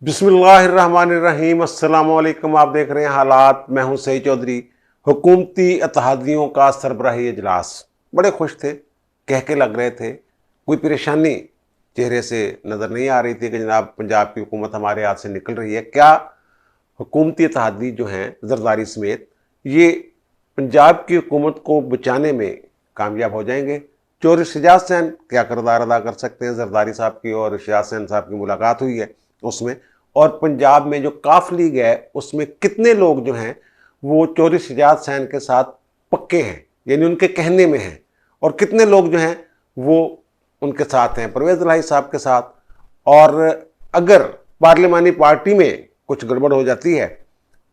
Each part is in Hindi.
बिस्मिल्लाहिर्रहमानिर्रहीम। अस्सलाम वालेकुम। आप देख रहे हैं हालात। मैं हूं सईद चौधरी। हुकूमती इत्तेहादियों का सरबराही इजलास। बड़े खुश थे, कह के लग रहे थे, कोई परेशानी चेहरे से नज़र नहीं आ रही थी कि जनाब पंजाब की हुकूमत हमारे हाथ से निकल रही है। क्या हुकूमती इत्तेहादी जो हैं जरदारी समेत, ये पंजाब की हुकूमत को बचाने में कामयाब हो जाएंगे? चौधरी शहजाद हुसैन क्या किरदार अदा कर सकते हैं? जरदारी साहब की और शहजाद हुसैन साहब की मुलाकात हुई है उसमें, और पंजाब में जो काफ लीग है उसमें कितने लोग जो हैं वो चौधरी शहजाद हुसैन के साथ पक्के हैं, यानी उनके कहने में हैं, और कितने लोग जो हैं वो उनके साथ हैं, परवेज इलाही साहब के साथ। और अगर पार्लिमानी पार्टी में कुछ गड़बड़ हो जाती है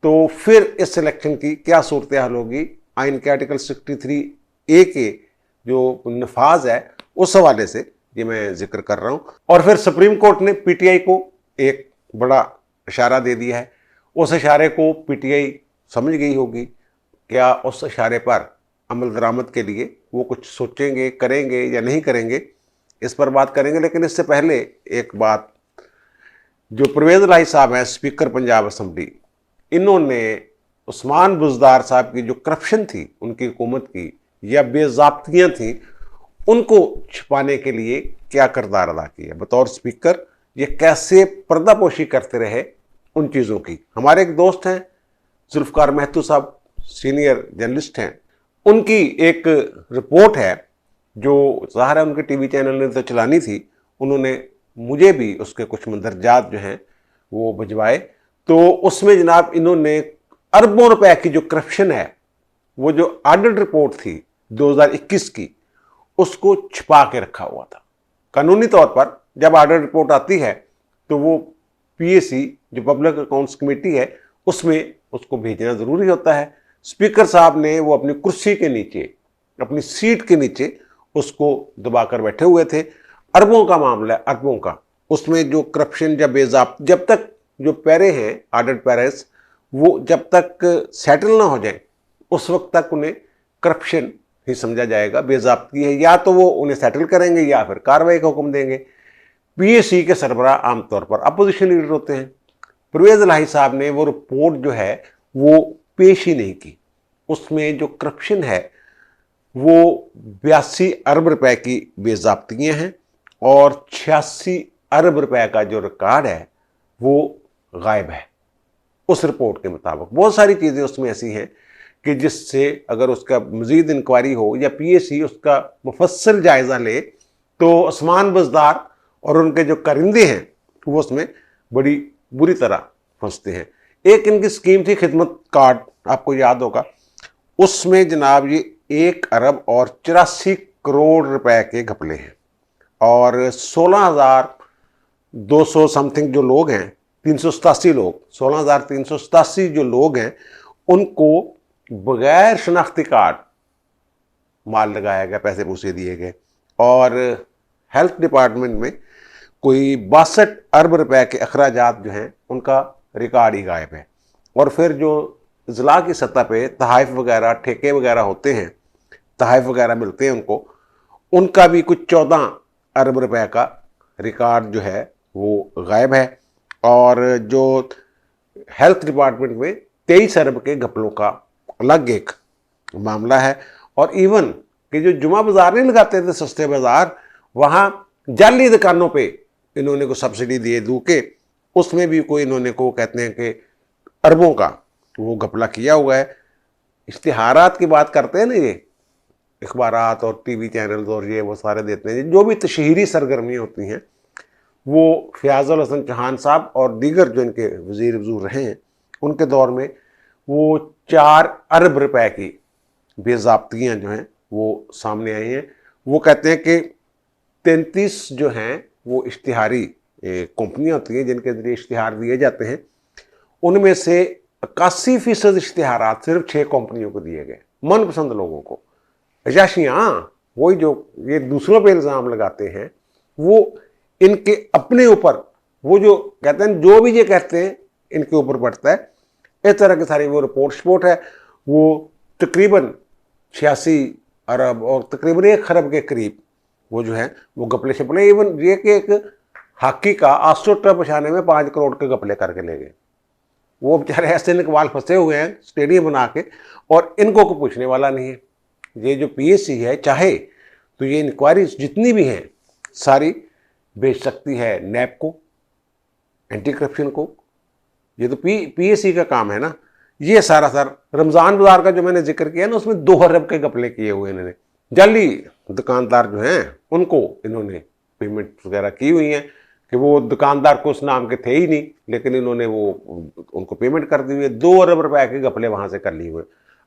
तो फिर इस इलेक्शन की क्या सूरत हाल होगी? आइन के आर्टिकल 63A के जो नफाज है उस हवाले से ये मैं जिक्र कर रहा हूं। और फिर सुप्रीम कोर्ट ने पीटीआई को एक बड़ा इशारा दे दिया है। उस इशारे को पीटीआई समझ गई होगी। क्या उस इशारे पर अमल दरामद के लिए वो कुछ सोचेंगे, करेंगे या नहीं करेंगे, इस पर बात करेंगे। लेकिन इससे पहले एक बात, जो परवेज इलाही साहब हैं स्पीकर पंजाब असम्बली, इन्होंने उस्मान बुज़दार साहब की जो करप्शन थी उनकी हुकूमत की, या बेज़ाब्तियाँ थी, उनको छिपाने के लिए क्या किरदार अदा किया बतौर स्पीकर? ये कैसे पर्दापोशी करते रहे उन चीज़ों की? हमारे एक दोस्त हैं जुल्फ़कार महतू साहब, सीनियर जर्नलिस्ट हैं, उनकी एक रिपोर्ट है जो ज़ाहिर है उनके टीवी चैनल ने तो चलानी थी, उन्होंने मुझे भी उसके कुछ मंदरजात जो हैं वो भिजवाए। तो उसमें जनाब इन्होंने अरबों रुपए की जो करप्शन है, वो जो ऑडिट रिपोर्ट थी 2021 की, उसको छिपा के रखा हुआ था। कानूनी तौर पर जब ऑडिट रिपोर्ट आती है तो वो पीएसी जो पब्लिक अकाउंट्स कमेटी है उसमें उसको भेजना ज़रूरी होता है। स्पीकर साहब ने वो अपनी कुर्सी के नीचे, अपनी सीट के नीचे उसको दबाकर बैठे हुए थे। अरबों का मामला है, अरबों का। उसमें जो करप्शन जब बेज़ाब्त, जब तक जो पैरे हैं ऑडिट पैरेस, वो जब तक सेटल ना हो जाए उस वक्त तक उन्हें करप्शन ही समझा जाएगा, बेज़ाब्ती है। या तो वो उन्हें सेटल करेंगे या फिर कार्रवाई का हुक्म देंगे। पीएसी के सरबराह आमतौर पर अपोजिशन लीडर होते हैं। परवेज इलाही साहब ने वो रिपोर्ट जो है वो पेश ही नहीं की। उसमें जो करप्शन है वो 82 अरब रुपए की बेज़ाब्तियाँ हैं, और 86 अरब रुपए का जो रिकॉर्ड है वो गायब है उस रिपोर्ट के मुताबिक। बहुत सारी चीज़ें उसमें ऐसी हैं कि जिससे अगर उसका मज़ीद इंक्वायरी हो या पीएसी उसका मुफस्सल जायज़ा ले तो उस्मान बुज़दार और उनके जो करिंदे हैं वो उसमें बड़ी बुरी तरह फंसते हैं। एक इनकी स्कीम थी खिदमत कार्ड, आपको याद होगा। उसमें जनाब ये 1 अरब और 84 करोड़ रुपए के घपले हैं, और 16,200 समथिंग जो लोग हैं, 387 लोग, 16,387 जो लोग हैं, उनको बगैर शनाख्ती कार्ड माल लगाया गया, पैसे पूसे दिए गए। और हेल्थ डिपार्टमेंट में कोई 62 अरब रुपए के अखराजात जो हैं उनका रिकॉर्ड ही गायब है। और फिर जो ज़िला की सतह पे तहाइफ वगैरह, ठेके वगैरह होते हैं, तहाइफ वगैरह मिलते हैं उनको, उनका भी कुछ 14 अरब रुपए का रिकॉर्ड जो है वो गायब है। और जो हेल्थ डिपार्टमेंट में 23 अरब के घपलों का अलग एक मामला है। और इवन कि जो जुमा बाजार नहीं लगाते थे, सस्ते बाजार, वहाँ जाली दुकानों पे इन्होंने को सब्सिडी दिए दू के, उसमें भी कोई इन्होंने को कहते हैं कि अरबों का वो घपला किया हुआ है। इश्तिहारात की बात करते हैं ना, ये अखबारात और टीवी चैनल्स और ये वो सारे देते हैं, जो भी तशहीरी सरगर्मियाँ होती हैं, वो फ़याज़ुल हसन चौहान साहब और दीगर जो इनके वज़ीर वज़ूर रहे हैं उनके दौर में वो 4 अरब रुपए की बेज़ाब्तियाँ जो हैं वो सामने आई हैं। वो कहते हैं कि 33 जो हैं वो इश्तिहारी कंपनियाँ होती हैं जिनके ज़रिए इश्तिहार दिए जाते हैं, उनमें से 81% इश्तिहारात सिर्फ 6 कंपनियों को दिए गए, मनपसंद लोगों को। अयाशियाँ, वही जो ये दूसरों पे इल्ज़ाम लगाते हैं, वो इनके अपने ऊपर, वो जो कहते हैं, जो भी ये कहते हैं इनके ऊपर पड़ता है। इस तरह की सारी वो रिपोर्ट है। वो तकरीबन 86 अरब और तकरीबन 1 खरब के करीब वो जो है वो घपले शपले, इवन ये कि एक हॉकी का AstroTurf बिछाने में 5 करोड़ के घपले करके ले गए। वो बेचारे ऐसे इकबाल फंसे हुए हैं स्टेडियम बना के, और इनको कोई पूछने वाला नहीं है। ये जो PSC है, चाहे तो ये इंक्वायरी जितनी भी हैं सारी भेज सकती है नैब को, एंटी करप्शन को। ये तो PSC का काम है ना। ये सारा रमज़ान बाजार का जो मैंने जिक्र किया ना, उसमें 2 अरब के घपले किए हुए इन्होंने। जाली दुकानदार जो हैं उनको इन्होंने पेमेंट वगैरह की हुई हैं कि वो दुकानदार को उस नाम के थे ही नहीं, लेकिन इन्होंने वो उनको पेमेंट कर दी हुई है। 2 अरब रुपए के घपले वहाँ से कर लिए हुए।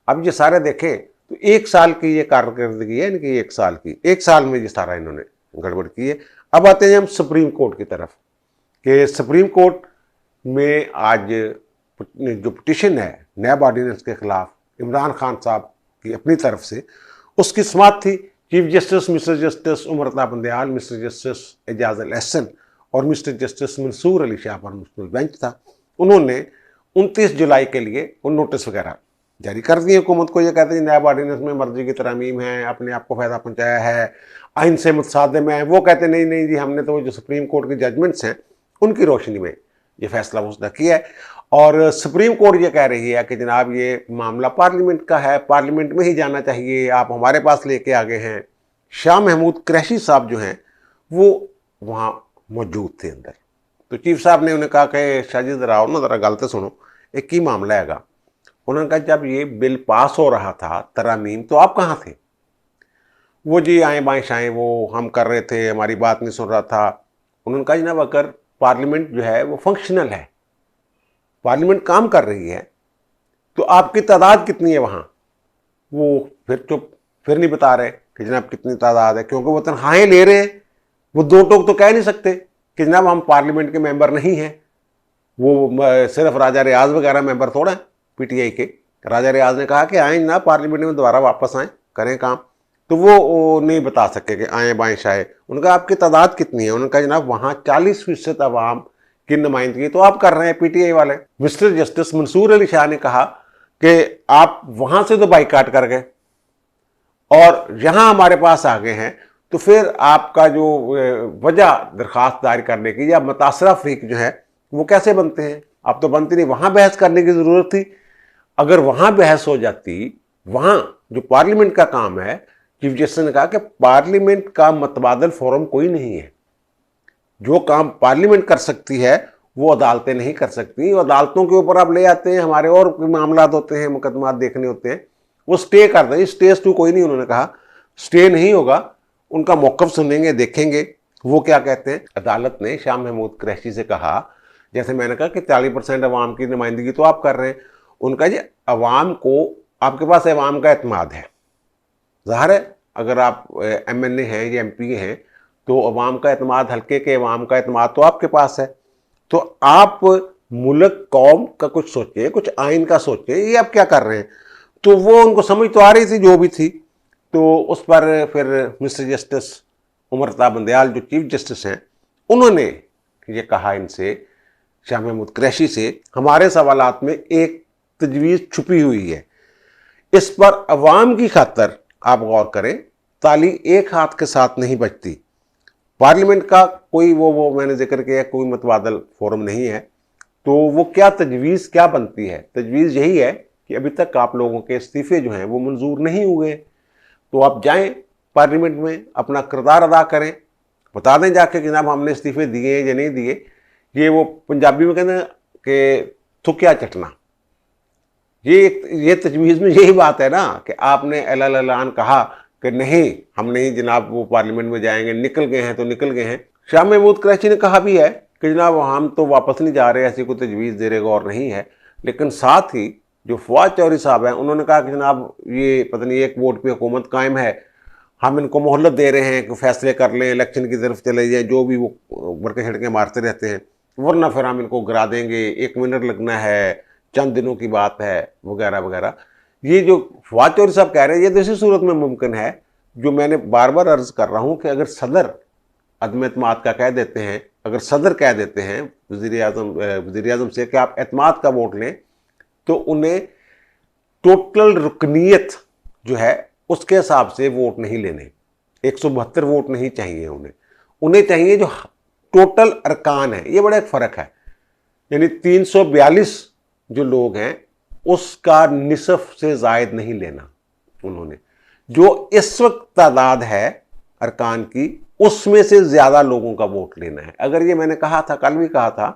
अब ये सारे देखें तो 1 साल की ये कारकर्दगी है इनकी, 1 साल में ये सारा इन्होंने गड़बड़ की है। अब आते हैं हम सुप्रीम कोर्ट की तरफ कि सुप्रीम कोर्ट में आज जो पिटिशन है नैब ऑर्डिनेंस के खिलाफ इमरान खान साहब की अपनी तरफ से, उसकी समाअत थी। Chief justice mister justice Umar Ata Bandial, mister justice Ijaz ul Ahsan और मिस्टर जस्टिस मंसूर अली शाह पर मुश्तमिल बेंच था। उन्होंने 29 जुलाई के लिए उन नोटिस वगैरह जारी कर दिए हुकूमत को। ये कहते हैं नैब ऑर्डिनेंस में मर्जी की तरमीम है, अपने आप को फ़ायदा पहुंचाया है, आइन से मुतसादिम है। वो कहते नहीं नहीं जी, हमने तो जो सुप्रीम कोर्ट की जजमेंट्स हैं उनकी रोशनी में ये फैसला उसने किया है। और सुप्रीम कोर्ट ये कह रही है कि जनाब ये मामला पार्लियामेंट का है, पार्लियामेंट में ही जाना चाहिए, आप हमारे पास लेके आ गए हैं। शाह महमूद कुरैशी साहब जो हैं वो वहाँ मौजूद थे अंदर। तो चीफ साहब ने उन्हें कहा कि शाह जी ज़रा आओ ना, ज़रा गल तो सुनो, एक ही मामला हैगा। उन्होंने कहा जब ये बिल पास हो रहा था तरमीम, तो आप कहाँ थे? वो जी आए बाएँ शाएँ वो हम कर रहे थे, हमारी बात नहीं सुन रहा था। उन्होंने कहा जनाब अगर पार्लियामेंट जो है वो फंक्शनल है, पार्लियामेंट काम कर रही है, तो आपकी तादाद कितनी है वहाँ? वो फिर चुप, फिर नहीं बता रहे कि जनाब कितनी तादाद है, क्योंकि वो तनख्वाहें ले रहे हैं। वो 2 टोक तो कह नहीं सकते कि जनाब हम पार्लियामेंट के मेंबर नहीं हैं। वो सिर्फ राजा रियाज वगैरह मेंबर थोड़ा है PTI के। राजा रियाज ने कहा कि आए ना पार्लियामेंट में दोबारा वापस आएँ, करें काम, तो वो नहीं बता सके कि आए बाएँ शाए। उनका आपकी तादाद कितनी है? उन्होंने कहा जनाब वहाँ 40% अवाम की नुमाइंदगी तो आप कर रहे हैं PTI वाले। मिस्टर जस्टिस मंसूर अली शाह ने कहा कि आप वहाँ से तो बाइकाट कर गए और यहाँ हमारे पास आ गए हैं, तो फिर आपका जो वजह दरख्वास्त दायर करने की या मुतासरा फरीक जो है वो कैसे बनते हैं? आप तो बनती नहीं। वहाँ बहस करने की ज़रूरत थी। अगर वहाँ बहस हो जाती, वहाँ जो पार्लियामेंट का काम है, चीफ जस्टिस ने कहा कि पार्लियामेंट का मतबादल फोरम कोई नहीं है। जो काम पार्लियामेंट कर सकती है वो अदालतें नहीं कर सकती। अदालतों के ऊपर आप ले आते हैं, हमारे और मामला होते हैं, मुकदमात देखने होते हैं, वो स्टे कर दें। स्टे टू कोई नहीं, उन्होंने कहा स्टे नहीं होगा, उनका मौक़िफ़ सुनेंगे, देखेंगे वो क्या कहते हैं। अदालत ने शाह महमूद कुरैशी से कहा, जैसे मैंने कहा कि 40% अवाम की नुमाइंदगी तो आप कर रहे हैं। उनका जी अवाम को, आपके पास अवाम का एतमाद है, ज़ाहिर है अगर आप MNA हैं या MP हैं तो अवाम का एतमाद, हल्के के अवाम का एतमाद तो आपके पास है। तो आप मुल्क कौम का कुछ सोचें, कुछ आइन का सोचें, ये आप क्या कर रहे हैं? तो वो उनको समझ तो आ रही थी जो भी थी। तो उस पर फिर मिस्टर जस्टिस उमर अता बंदयाल जो चीफ जस्टिस हैं, उन्होंने ये कहा इनसे, शाह महमूद कुरैशी से, हमारे सवालात में एक तजवीज़ छुपी हुई है, इस पर अवाम की खातर आप गौर करें। ताली एक हाथ के साथ नहीं बजती। पार्लियामेंट का कोई वो मैंने जिक्र किया, कोई मतबादल फोरम नहीं है। तो वो क्या तजवीज़ क्या बनती है? तजवीज़ यही है कि अभी तक आप लोगों के इस्तीफ़े जो हैं वो मंजूर नहीं हुए, तो आप जाएं पार्लियामेंट में, अपना किरदार अदा करें, बता दें जाके कि जनाब हमने इस्तीफ़े दिए या नहीं दिए। ये वो पंजाबी में कहते हैं कि थुकिया चटना, ये तजवीज़ में यही बात है ना कि आपने ऐलान कहा कि नहीं हम नहीं जनाब वो पार्लियामेंट में जाएंगे, निकल गए हैं तो निकल गए हैं। शाह महमूद कुरैशी ने कहा भी है कि जनाब हम तो वापस नहीं जा रहे, ऐसी कोई तजवीज़ दे रहे और नहीं है। लेकिन साथ ही जो फवाद चौधरी साहब हैं उन्होंने कहा कि जनाब ये पता नहीं एक वोट पे हुकूमत कायम है, हम इनको मोहलत दे रहे हैं कि फैसले कर लें, इलेक्शन की तरफ चले जाएँ, जो भी वो बड़के छिड़के मारते रहते हैं, वरना फिर हम इनको गिरा देंगे, 1 मिनट लगना है, चंद दिनों की बात है, वगैरह वगैरह। ये जो फवाद चौधरी साहब कह रहे हैं, ये तो इसी सूरत में मुमकिन है जो मैंने बार बार अर्ज़ कर रहा हूँ कि अगर सदर अदम एतमाद का कह देते हैं, अगर सदर कह देते हैं वज़ीर आज़म से कि आप एतमाद का वोट लें, तो उन्हें टोटल रुकनीयत जो है उसके हिसाब से वोट नहीं लेने, 172 वोट नहीं चाहिए उन्हें चाहिए जो टोटल अरकान है, ये बड़ा एक फ़र्क है। यानी 342 जो लोग हैं उसका निसफ से ज़ायद नहीं लेना उन्होंने। जो इस वक्त तादाद है अरकान की, उसमें से ज़्यादा लोगों का वोट लेना है। अगर ये मैंने कहा था, कल भी कहा था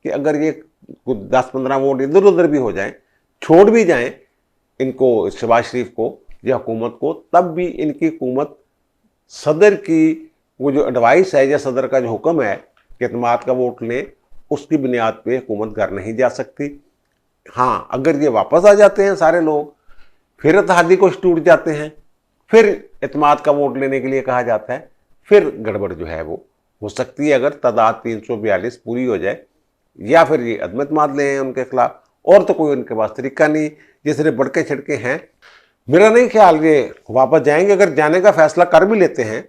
कि अगर ये 10-15 वोट इधर उधर भी हो जाएं, छोड़ भी जाएं इनको, शहबाज शरीफ को या हुकूमत को, तब भी इनकी हुकूमत सदर की वो जो एडवाइस है या सदर का जो हुक्म है कि एतमाद का वोट लें, उसकी बुनियाद पे हुकूमत घर नहीं जा सकती। हाँ, अगर ये वापस आ जाते हैं सारे लोग, फिर इत्तेहादी को टूट जाते हैं, फिर एतमाद का वोट लेने के लिए कहा जाता है, फिर गड़बड़ जो है वो हो सकती है अगर तादाद 342 पूरी हो जाए, या फिर ये अदम एतमाद लें उनके खिलाफ। और तो कोई उनके पास तरीका नहीं, ये सिर्फ बड़के छिड़के हैं। मेरा नहीं ख्याल ये वापस जाएंगे। अगर जाने का फैसला कर भी लेते हैं,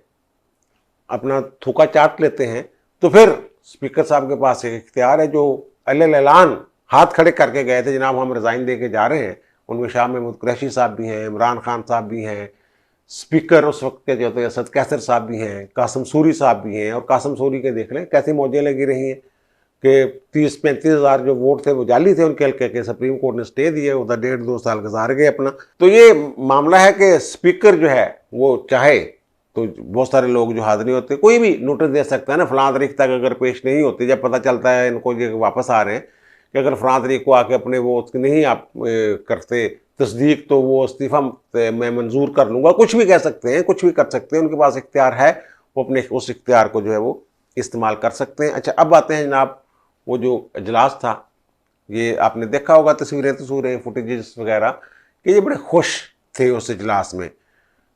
अपना थूका चाट लेते हैं, तो फिर स्पीकर साहब के पास एक इख्तियार है जो ऐलान हाथ खड़े करके गए थे, जनाब हम रिज़ाइन दे के जा रहे हैं। उनमें शाह महमूद कुरैशी साहब भी हैं, इमरान खान साहब भी हैं, स्पीकर उस वक्त के जो थे असद कैसर साहब भी हैं, कासिम सूरी साहब भी हैं। और कासिम सूरी के देख लें कैसी मौजें लगी रही हैं कि 30-35 हज़ार जो वोट थे वो जाली थे उनके हल्के के, सुप्रीम कोर्ट ने स्टे दिए, उधर 1.5-2 साल गुजार गए अपना। तो ये मामला है कि स्पीकर जो है वो चाहे तो बहुत सारे लोग जो हाजिर नहीं होते, कोई भी नोटिस दे सकता है ना, फलां तारीख तक अगर पेश नहीं होती, जब पता चलता है इनको ये वापस आ रहे हैं कि अगर फलां तारीख को आके अपने वो उसकी नहीं आप करते तस्दीक, तो वो इस्तीफ़ा मैं मंजूर कर लूँगा, कुछ भी कह सकते हैं, कुछ भी कर सकते हैं। उनके पास इख्तियार है, वो अपने उस इख्तियार को जो है वो इस्तेमाल कर सकते हैं। अच्छा, अब आते हैं जनाब वो जो इजलास था, ये आपने देखा होगा तस्वीरें फुटेजेस वगैरह कि ये बड़े खुश थे उस इजलास में।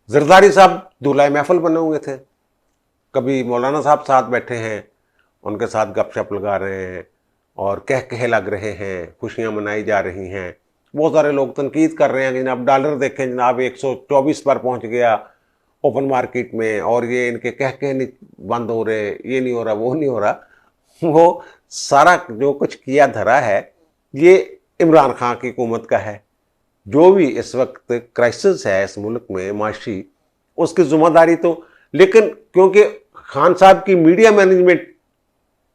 जरदारी साहब दूल्हा महफिल बने हुए थे, कभी मौलाना साहब साथ बैठे हैं, उनके साथ गपशप लगा रहे हैं और कह कहे लग रहे हैं, खुशियां मनाई जा रही हैं। बहुत सारे लोग तनकीद कर रहे हैं कि जनाब डॉलर देखें जनाब 124 पर पहुंच गया ओपन मार्केट में, और ये इनके कह कहे नहीं बंद हो रहे, ये नहीं हो रहा, वो नहीं हो रहा। वो सारा जो कुछ किया धरा है ये इमरान खान की हुकूमत का है। जो भी इस वक्त क्राइसिस है इस मुल्क में माशी, उसकी जिम्मेदारी तो, लेकिन क्योंकि खान साहब की मीडिया मैनेजमेंट,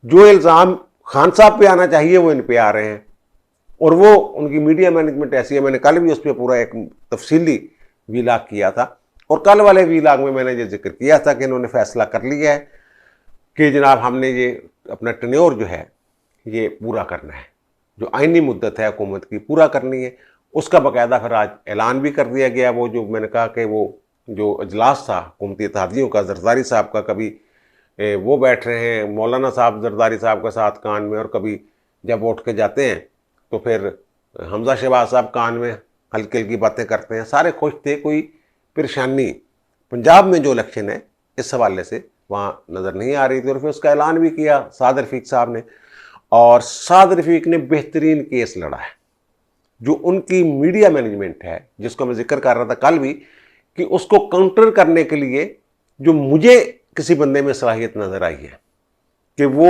जो इल्ज़ाम खान साहब पे आना चाहिए वो इन पे आ रहे हैं, और वो उनकी मीडिया मैनेजमेंट ऐसी है। मैंने कल भी उस पर पूरा एक तफसीली वीलाग किया था, और कल वाले वीलाग में मैंने ये जिक्र किया था कि इन्होंने फैसला कर लिया है कि जनाब हमने ये अपना टेन्योर जो है ये पूरा करना है, जो आइनी मुद्दत है हुकूमत की पूरा करनी है। उसका बाकायदा फिर आज ऐलान भी कर दिया गया। वो जो मैंने कहा कि वो जो इजलास था हुकूमती इत्तेहादियों का, जरदारी साहब का, कभी वो बैठ रहे हैं मौलाना साहब जरदारी साहब के साथ कान में, और कभी जब उठ के जाते हैं तो फिर हमजा शहबाज साहब कान में हल्की हल्की बातें करते हैं। सारे खुश थे, कोई परेशानी पंजाब में जो इलेक्शन है इस हवाले से वहाँ नज़र नहीं आ रही थी। और फिर उसका ऐलान भी किया साद रफ़ीक साहब ने, और साद रफ़ीक ने बेहतरीन केस लड़ा है। जो उनकी मीडिया मैनेजमेंट है, जिसको मैं जिक्र कर रहा था कल भी, कि उसको काउंटर करने के लिए जो मुझे किसी बंदे में सलाहियत नज़र आई है कि वो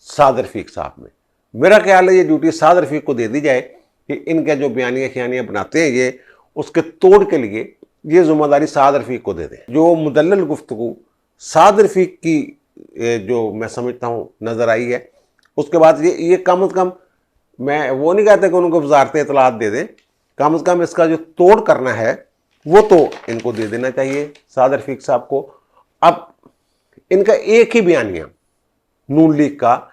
साद रफ़ीक साहब में, मेरा ख्याल है ये ड्यूटी साद रफ़ीक को दे दी जाए कि इनके जो बयानियाँ खयानियाँ बनाते हैं ये, उसके तोड़ के लिए ये जिम्मेदारी साद रफ़ीक को दे दें। जो मुदल्लल गुफ्तगू साद रफ़ीक की जो मैं समझता हूँ नज़र आई है, उसके बाद ये कम अज़ कम, मैं वो नहीं कहता कि उनको वजारत इत्तलात दे दें, कम अज़ कम इसका जो तोड़ करना है वो तो इनको दे देना चाहिए साद रफ़ीक साहब को। अब इनका एक ही बयानिया, नून लीग का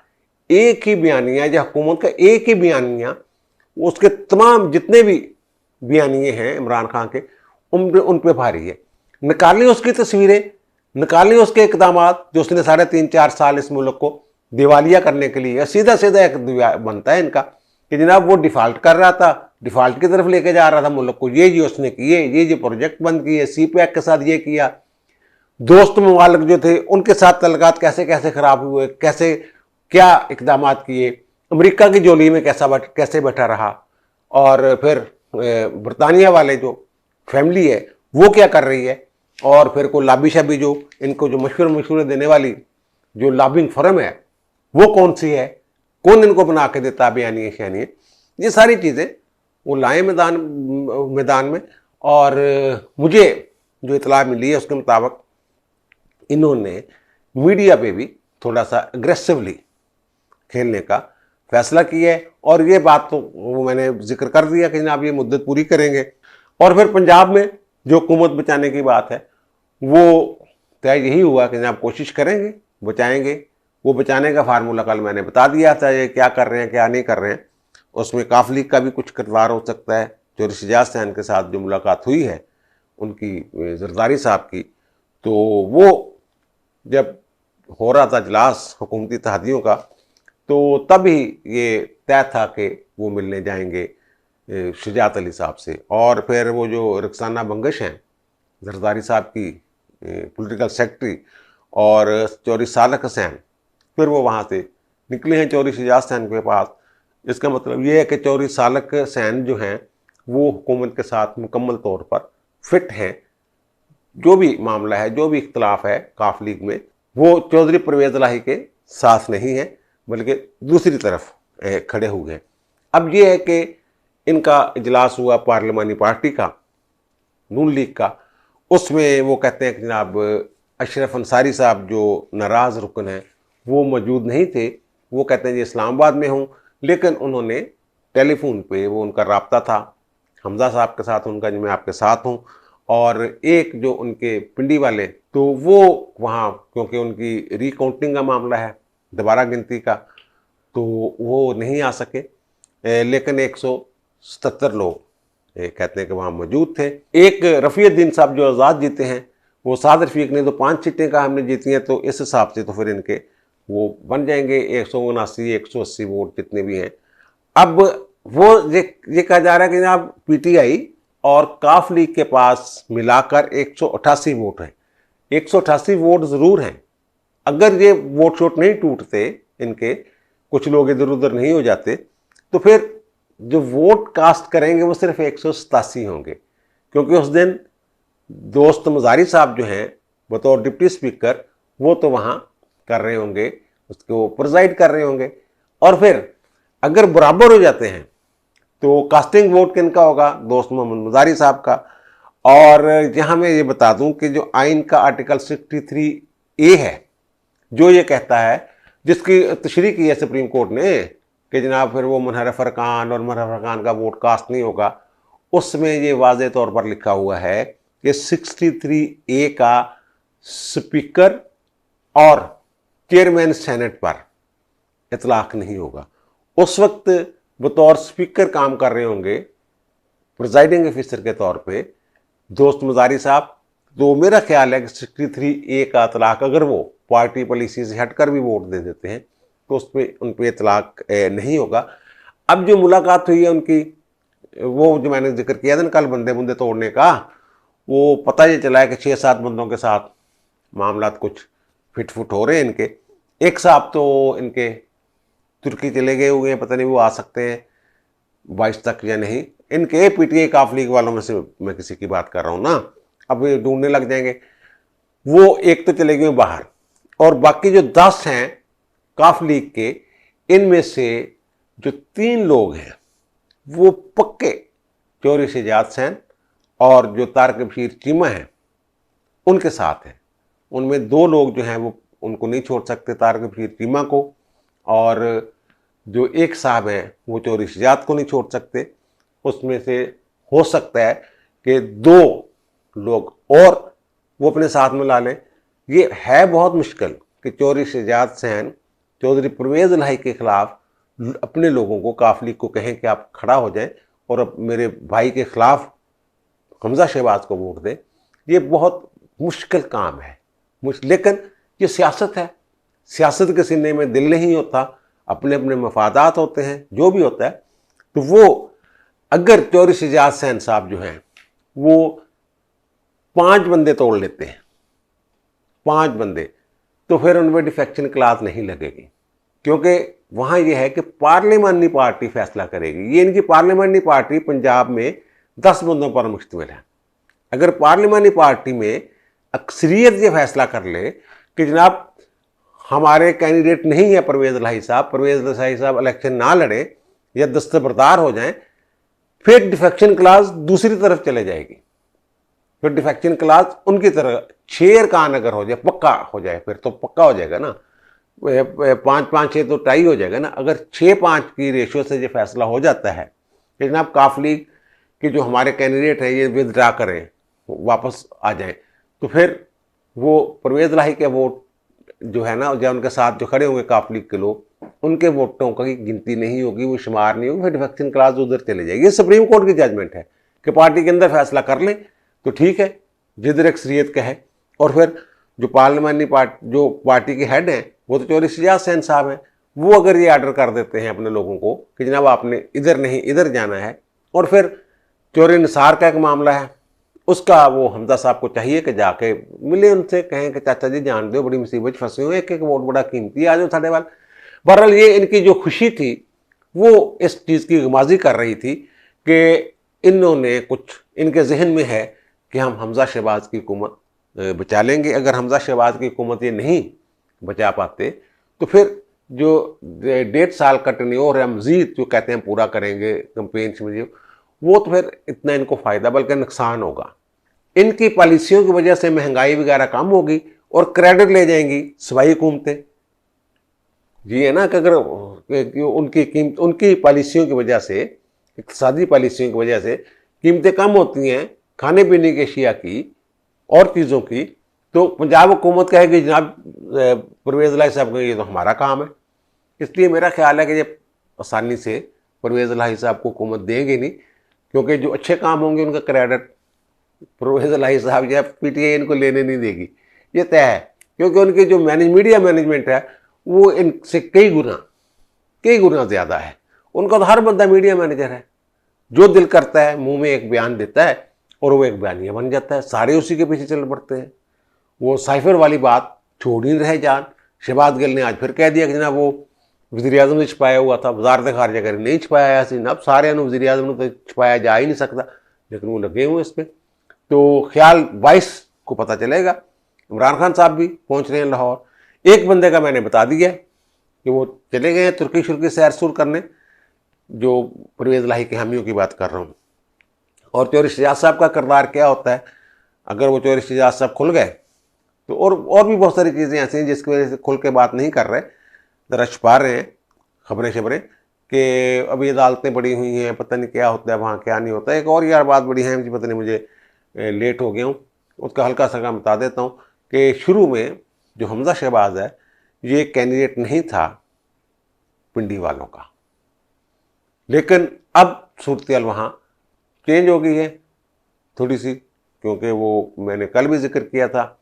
एक ही बयानिया या हुकूमत का एक ही बयानिया, उसके तमाम जितने भी बयानिए हैं इमरान खान के, उन पे भारी है। निकालें उसकी तस्वीरें, निकालें उसके इकदाम जो उसने 3.5-4 साल इस मुल्क को दिवालिया करने के लिए, सीधा सीधा एक बनता है इनका कि जनाब वो डिफ़ाल्ट कर रहा था, डिफ़ाल्ट की तरफ लेके जा रहा था मुल्क को, ये उसने किए, ये प्रोजेक्ट बंद किए, CPEC के साथ ये किया, दोस्त ममालिक जो थे उनके साथ तल्लुकात कैसे कैसे ख़राब हुए, कैसे क्या इकदाम किए, अमेरिका की जोली में कैसे बैठा रहा, और फिर बरतानिया वाले जो फैमिली है वो क्या कर रही है, और फिर कोई लाबी शाबी जो इनको जो मशवरे देने वाली जो लॉबिंग फर्म है वो कौन सी है, कौन इनको बना के देता बयानिए शयानिए, ये सारी चीज़ें वो लाए मैदान में। और मुझे जो इतला मिली है उसके मुताबिक इन्होंने मीडिया पे भी थोड़ा सा एग्रेसिवली खेलने का फैसला किया है। और ये बात तो वो मैंने जिक्र कर दिया कि जनाब ये मुद्दत पूरी करेंगे। और फिर पंजाब में जो हुकूमत बचाने की बात है वो तय यही हुआ कि जनाब कोशिश करेंगे, बचाएंगे। वो बचाने का फार्मूला कल मैंने बता दिया था, ये क्या कर रहे हैं क्या नहीं कर रहे हैं। उसमें काफ लीग का भी कुछ किरदार हो सकता है। चौधरी शहजाद हुसैन के साथ जो मुलाकात हुई है उनकी, जरदारी साहब की, तो वो जब हो रहा था इजलास हुकूमती इत्तेहादियों का, तो तभी ये तय था कि वो मिलने जाएंगे शुजात अली साहब से। और फिर वो जो रुखसाना बंगश हैं जरदारी साहब की पॉलिटिकल सेक्रेटरी, और चौधरी सालक हुसैन, फिर वो वहाँ से निकले हैं चौधरी शहजाद हुसैन के पास। इसका मतलब ये है कि चौधरी सालक हुसैन जो हैं वो हुकूमत के साथ मुकम्मल तौर पर फिट हैं। जो भी मामला है, जो भी इख्तलाफ है काफ लीग में, वो चौधरी परवेज़ इलाही के साथ नहीं है बल्कि दूसरी तरफ खड़े हुए हैं। अब ये है कि इनका इजलास हुआ पार्लिमानी पार्टी का, नून लीग का। उसमें वो कहते हैं कि जनाब अशरफ अंसारी साहब जो नाराज़ रुकन हैं वो मौजूद नहीं थे। वो कहते हैं जी इस्लामाबाद में हूँ, लेकिन उन्होंने टेलीफोन पे वो उनका रब्ता था हमज़ा साहब के साथ उनका, जो मैं आपके साथ हूँ। और एक जो उनके पिंडी वाले, तो वो वहाँ क्योंकि उनकी रिकाउंटिंग का मामला है, दोबारा गिनती का, तो वो नहीं आ सके। लेकिन 177 लोग कहते हैं कि वहाँ मौजूद थे। एक रफ़ीउद्दीन साहब जो आज़ाद जीते हैं, वो साद रफ़ीक ने तो 5 सीटें का हमने जीती हैं, तो इस हिसाब से तो फिर इनके वो बन जाएंगे 179 180 वोट जितने भी हैं। अब वो ये कहा जा रहा है कि जनाब पीटीआई और काफ लीग के पास मिलाकर 188 वोट हैं। 188 वोट ज़रूर हैं। अगर ये वोट शोट नहीं टूटते इनके, कुछ लोग इधर उधर नहीं हो जाते, तो फिर जो वोट कास्ट करेंगे वो सिर्फ 187 होंगे। क्योंकि उस दिन दोस्त मजारी साहब जो हैं बतौर डिप्टी स्पीकर, वो तो वहाँ कर रहे होंगे, उसको प्रिजाइड कर रहे होंगे। और फिर अगर बराबर हो जाते हैं तो कास्टिंग वोट किनका होगा? दोस्त मोहम्मद मजारी साहब का। और यहाँ मैं ये बता दूं कि जो आइन का आर्टिकल 63A है, जो ये कहता है, जिसकी तशरीह की है सुप्रीम कोर्ट ने कि जनाब फिर वो मुनहरफ अरकान और मुनहरफ अरकान का वोट कास्ट नहीं होगा, उसमें ये वाज़े तौर पर लिखा हुआ है कि 63A का स्पीकर और चेयरमैन सेनेट पर इतलाक नहीं होगा। उस वक्त बतौर स्पीकर काम कर रहे होंगे प्रिजाइडिंग ऑफिसर के तौर पे दोस्त मजारी साहब। तो मेरा ख्याल है कि 63A का इतलाक अगर वो पार्टी पॉलिसी से हटकर भी वोट दे देते हैं तो उस पर उन पर इतलाक नहीं होगा। अब जो मुलाकात हुई है उनकी, वो जो मैंने जिक्र किया था ना कल बंदे बुंदे तोड़ने का, वो पता ये चला है कि 6-7 बंदों के साथ मामला कुछ फिट फुट हो रहे हैं इनके। एक साहब तो इनके तुर्की चले गए हुए हैं, पता नहीं वो आ सकते हैं 22 तक या नहीं। इनके पीटीआई काफ लीग वालों में से मैं किसी की बात कर रहा हूँ ना, अब ये ढूंढने लग जाएंगे। वो एक तो चले गए बाहर, और बाकी जो 10 हैं काफ लीग के, इनमें से जो 3 लोग हैं वो पक्के चौधरी शहजाद हुसैन और जो तारिक बशीर चीमा हैं उनके साथ हैं। उनमें 2 लोग जो हैं वो उनको नहीं छोड़ सकते, तारिक बशीर चीमा को, और जो एक साहब हैं वो चौधरी शहजाद को नहीं छोड़ सकते। उसमें से हो सकता है कि 2 लोग और वो अपने साथ में ला लें। ये है बहुत मुश्किल कि चौधरी शहजाद हुसैन चौधरी परवेज़ इलाही के खिलाफ अपने लोगों को, काफ लीग को कहें कि आप खड़ा हो जाएं और अब मेरे भाई के खिलाफ हमजा शहबाज को वोट दें। ये बहुत मुश्किल काम है, लेकिन ये सियासत है। सियासत के सीने में दिल नहीं होता, अपने अपने मफादात होते हैं, जो भी होता है। तो वो अगर चौधरी शहजाद हुसैन साहब जो हैं वो 5 बंदे तोड़ लेते हैं, 5 बंदे, तो फिर उनमें डिफेक्शन क्लास नहीं लगेगी। क्योंकि वहाँ ये है कि पार्लिमानी पार्टी फैसला करेगी। ये इनकी पार्लिमानी पार्टी पंजाब में 10 बंदों पर मुश्तमिल है। अगर पार्लिमानी पार्टी में अक्सरियत ये फैसला कर ले कि जनाब हमारे कैंडिडेट नहीं है परवेज़ इलाही साहब, परवेज़ इलाही साहब इलेक्शन ना लड़े या दस्तबरदार हो जाएं, फिर डिफेक्शन क्लास दूसरी तरफ चले जाएगी। फिर डिफेक्शन क्लास उनकी तरह शेर कान अगर हो जाए, पक्का हो जाए, फिर तो पक्का हो जाएगा ना। 5-5-6 तो टाई हो जाएगा ना। अगर 6-5 की रेशियो से ये फैसला हो जाता है कि जनाब काफ लीग के जो हमारे कैंडिडेट हैं ये विदड्रा करें, वापस आ जाएं, तो फिर वो परवेज़ इलाही के वोट जो है ना, या उनके साथ जो खड़े होंगे काफ लीग के लोग, उनके वोटों की गिनती नहीं होगी, वो शुमार नहीं होगी, फिर डिफेक्शन क्लास उधर चले जाएगी। ये सुप्रीम कोर्ट की जजमेंट है कि पार्टी के अंदर फैसला कर लें तो ठीक है, जिधर अक्सरियत का है। और फिर जो पार्लियामेंट्री पार्टी, जो पार्टी के हेड हैं, वो तो चौधरी शहजाद हुसैन साहब हैं, वो अगर ये आर्डर कर देते हैं अपने लोगों को कि जनाब आपने इधर नहीं इधर जाना है, और फिर चोरी निसार का एक मामला है, उसका वो हमजा साहब को चाहिए कि जाके मिले उनसे, कहें कि चाचा जी जान दो बड़ी मुसीबत फंसे हुए, एक एक वोट बड़ा कीमती है, आ जाओ साढ़े वाल। बहरहाल ये इनकी जो खुशी थी वो इस चीज़ की गमाजी कर रही थी कि इन्होंने कुछ, इनके जहन में है कि हम हमजा शहबाज की हुकूमत बचा लेंगे। अगर हमजा शहबाज की हुकूमत ये नहीं बचा पाते तो फिर जो 1.5 साल का टेन्योर है मजीद जो कहते हैं पूरा करेंगे कैंपेन में, वो तो फिर इतना इनको फ़ायदा बल्कि नुकसान होगा। इनकी पॉलिसियों की वजह से महंगाई वगैरह कम होगी और क्रेडिट ले जाएंगी सूबाई हुकूमतें। जी है ना कि अगर उनकी पॉलिसियों की वजह से, इक़्तिसादी पॉलिसियों की वजह से कीमतें कम होती हैं खाने पीने की अशिया की और चीज़ों की, तो पंजाब हुकूमत कहेगी जनाब परवेज़ इलाही साहब को ये तो हमारा काम है। इसलिए मेरा ख्याल है कि ये आसानी से परवेज़ इलाही साहब को हुकूमत देंगे नहीं, क्योंकि जो अच्छे काम होंगे उनका क्रेडिट परवेज़ इलाही साहब या पीटीआई इनको लेने नहीं देगी, ये तय है। क्योंकि उनकी जो मीडिया मैनेजमेंट है वो इनसे कई गुना ज़्यादा है। उनका तो हर बंदा मीडिया मैनेजर है, जो दिल करता है मुंह में एक बयान देता है और वो एक बयानिया बन जाता है, सारे उसी के पीछे चल पड़ते हैं। वो साइफर वाली बात छोड़ ही रहे जान। शहबाज गिल ने आज फिर कह दिया कि जनाब वो वज़ीर आज़म ने छुपाया हुआ था, वजारत खारजा कर नहीं छुपाया सी, अब सारे वज़ीर आज़म ने तो छुपाया जा ही नहीं सकता, लेकिन वो लगे हुए इस पर। तो ख्याल 22 को पता चलेगा। इमरान खान साहब भी पहुँच रहे हैं लाहौर। एक बंदे का मैंने बता दिया कि वो चले गए हैं तुर्की शुर्की सैर सुर करने, जो परवेज़ इलाही के हामियों की बात कर रहा हूँ। और चौधरी शहजाद साहब का किरदार क्या होता है, अगर वो चौधरी शहजाद साहब खुल गए तो और भी बहुत सारी चीज़ें ऐसी हैं जिसकी वजह से खुल के बात नहीं कर रहे, ज़रा छुपा रहे हैं खबरें कि अभी अदालतें बड़ी हुई हैं, पता नहीं क्या होता है वहाँ, क्या नहीं होता है। एक और यार बात बड़ी है जी, पता नहीं मुझे लेट हो गया हूँ, उसका हल्का सा काम बता देता हूँ कि शुरू में जो हमजा शहबाज है ये कैंडिडेट नहीं था पिंडी वालों का, लेकिन अब सूरत वहाँ चेंज हो गई है थोड़ी सी, क्योंकि वो मैंने कल भी जिक्र किया था,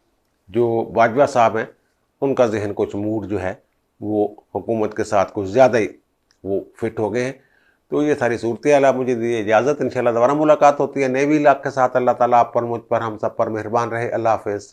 जो बाजवा साहब हैं उनका जहन कुछ मूड जो है वो हुकूमत के साथ कुछ ज़्यादा ही वो फिट हो गए हैं। तो ये सारी सूरत हाल। आप मुझे दीजिए इजाज़त, इंशाल्लाह दोबारा मुलाकात होती है नए भी इलाक़े के साथ। अल्लाह ताला आप पर, मुझ पर, हम सब पर मेहरबान रहे। अल्लाह हाफ़िज़।